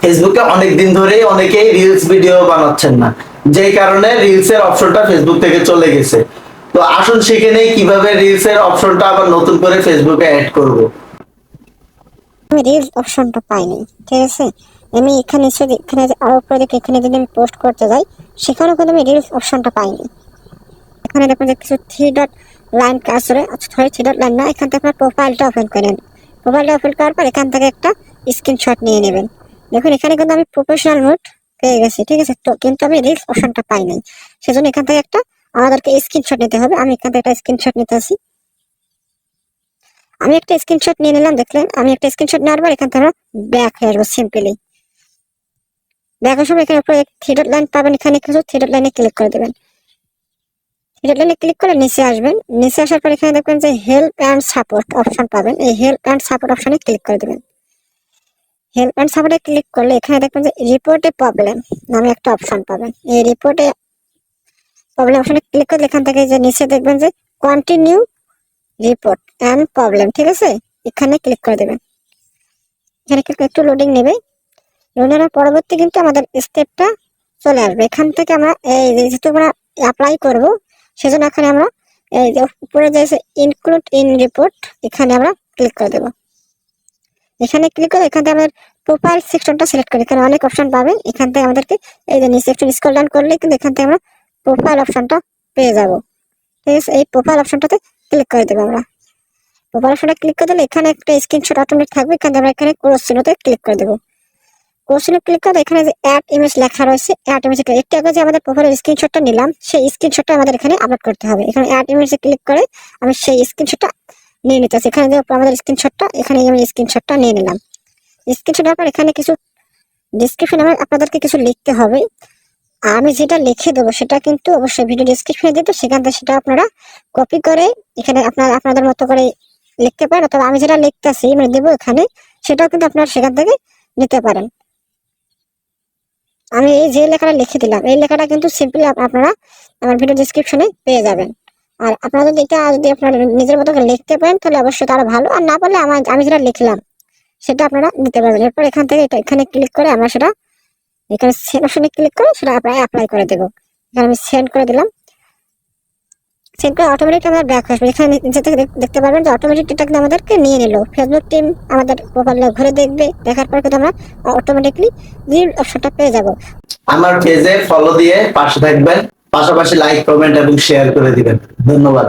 ফেসবুকে অনেক দিন ধরেই অনেকেই রিলস ভিডিও বানাচ্ছেন না, যেই কারণে রিলস এর অপশনটা ফেসবুক থেকে চলে গেছে। তো আসুন শিখে নেই কিভাবে রিলস এর অপশনটা আবার নতুন করে ফেসবুকে অ্যাড করব। আমি রিলস অপশনটা পাইনি, ঠিক আছে। আমি এখানে এসে এখানে আরো উপরে দেখে এখানে যদি আমি পোস্ট করতে যাই, সেখানেও কিন্তু আমি রিলস অপশনটা পাইনি। এখানে দেখুন যে কিছু থ্রি ডট লাইন কাজ করে, সরি থ্রি ডট লাইন না, এখান থেকে আপনার প্রোফাইলটা ওপেন করেন। প্রোফাইলটা ওপেন করার পর এখান থেকে একটা স্ক্রিনশট নিয়ে নেবেন। দেখুন এখানে কিন্তু আমি প্রফেশনাল মোড পেয়ে গেছি, ঠিক আছে। তো কিন্তু আমি রিলস অপশনটা পাই নাই, সেজন্য এখান থেকে একটা আমাদেরকে স্ক্রিনশট নিতে হবে। আমি এখান থেকে একটা স্ক্রিনশট নিতে আসি। আমি একটা স্ক্রিনশট নিয়ে নিলাম, দেখলেন। আমি একটা স্ক্রিনশট নেওয়ার পর এখান থেকে ব্যাক হয়ে আসবো সিম্পলি। ব্যাক আসার এখানে উপরে থ্রি ডট লাইন পাবেন, এখানে কিছু থ্রি ডট লাইনে ক্লিক করে দেবেন। থ্রি ডট লাইনে ক্লিক করে নিচে আসবেন। নিচে আসার পর এখানে দেখবেন যে হেল্প অ্যান্ড সাপোর্ট অপশন পাবেন। এই হেল্প অ্যান্ড সাপোর্ট অপশনে ক্লিক করে দেবেন। হেল্প অ্যান্ড সাপোর্টে ক্লিক করলে এখানে দেখবেন যে রিপোর্টে প্রবলেম নামে একটা অপশন পাবেন। এই রিপোর্টে প্রবলেম অপশনে ক্লিক করলে এখান থেকে যে নিচে দেখবেন যে কন্টিনিউ রিপোর্ট অ্যান্ড প্রবলেম, ঠিক আছে, এখানে ক্লিক করে দেবেন। এখানে একটু লোডিং নেবে। লোডিংয়ের পরবর্তী কিন্তু আমাদের স্টেপটা চলে আসবে। এখান থেকে আমরা এই যেহেতু আমরা অ্যাপ্লাই করব, সেজন্য এখানে আমরা এই যে উপরে যে ইনক্লুড ইন রিপোর্ট, এখানে আমরা ক্লিক করে দেব। এখানে ক্লিক করে এখান থেকে আমাদের প্রোফাইল সেকশনটা সিলেক্ট করি। এখানে অনেক অপশন পাবেন। এখান থেকে আমাদেরকে এই যে নিচে একটু স্ক্রল ডাউন করলে কিন্তু এখান থেকে আমরা প্রোফাইল অপশনটা পেয়ে যাব, ঠিক আছে। এই প্রোফাইল অপশনটাতে ক্লিক করে দেবো আমরা। প্রোফাইল অপশনটা ক্লিক করে দিলে এখানে একটা স্ক্রিনশট অটোমেটিক থাকবে। এখান থেকে আমরা এখানে ক্রস চিহ্নতে ক্লিক করে দেবো। কোশ্চেনে ক্লিক করে এখানে যে অ্যাড ইমেজ লেখা রয়েছে, অ্যাড ইমেজ একটু আগে যে আমাদের প্রোফাইলের স্ক্রিনশটটা নিলাম, সেই স্ক্রিনশটটা আমাদের এখানে আপলোড করতে হবে। এখানে অ্যাড ইমেজে ক্লিক করে আমি সেই স্ক্রিনশটটা নিয়ে নিতে চাই। এখানে যে আমাদের স্ক্রিনশটটা, এখানে আমি স্ক্রিনশটটা নিয়ে নিলাম। স্ক্রিনশট নেওয়ার পর এখানে কিছু ডিসক্রিপশন আপনাদেরকে কিছু লিখতে হবে। আমি যেটা লিখে দেবো সেটা কিন্তু অবশ্যই ভিডিও ডিসক্রিপশনে দিতে, সেখান থেকে সেটা আপনারা কপি করে এখানে আপনাদের মতো করে লিখতে পারেন। অথবা আমি যেটা লিখতেছি মানে দেবো এখানে, সেটাও কিন্তু আপনারা সেখান থেকে নিতে পারেন। আমি এই যে লেখাটা লিখে দিলাম, এই লেখাটা কিন্তু সিম্পলি আপনারা আমার ভিডিও ডেসক্রিপশনে পেয়ে যাবেন। আর আপনারা যদি এটা যদি আপনারা নিজের মতো করে লিখতে পারেন তাহলে অবশ্যই তারা ভালো, আর না পারলে আমি যেটা লিখলাম সেটা আপনারা দিতে পারবেন। এরপর এখান থেকে এটা এখানে ক্লিক করে আমরা সেটা এখানে সেন্ড অপশনে ক্লিক করে সেটা আপনারা অ্যাপ্লাই করে দেবো। এখানে আমি সেন্ড করে দিলাম। সেন্ড করে অটোমেটিক আমার ব্যাক আসবে। এখানে যেতে দেখতে পারবেন যে অটোমেটিক এটা কিন্তু আমাদেরকে নিয়ে নিল। ফেসবুক টিম আমাদের প্রোফাইলটা ঘুরে দেখবে, দেখার পর কিন্তু আমরা অটোমেটিকলি রিল অপশনটা পেয়ে যাব। আমার পেজে ফলো দিয়ে পাশে থাকবেন, পাশাপাশি লাইক, কমেন্ট এবং শেয়ার করে দিবেন। ধন্যবাদ।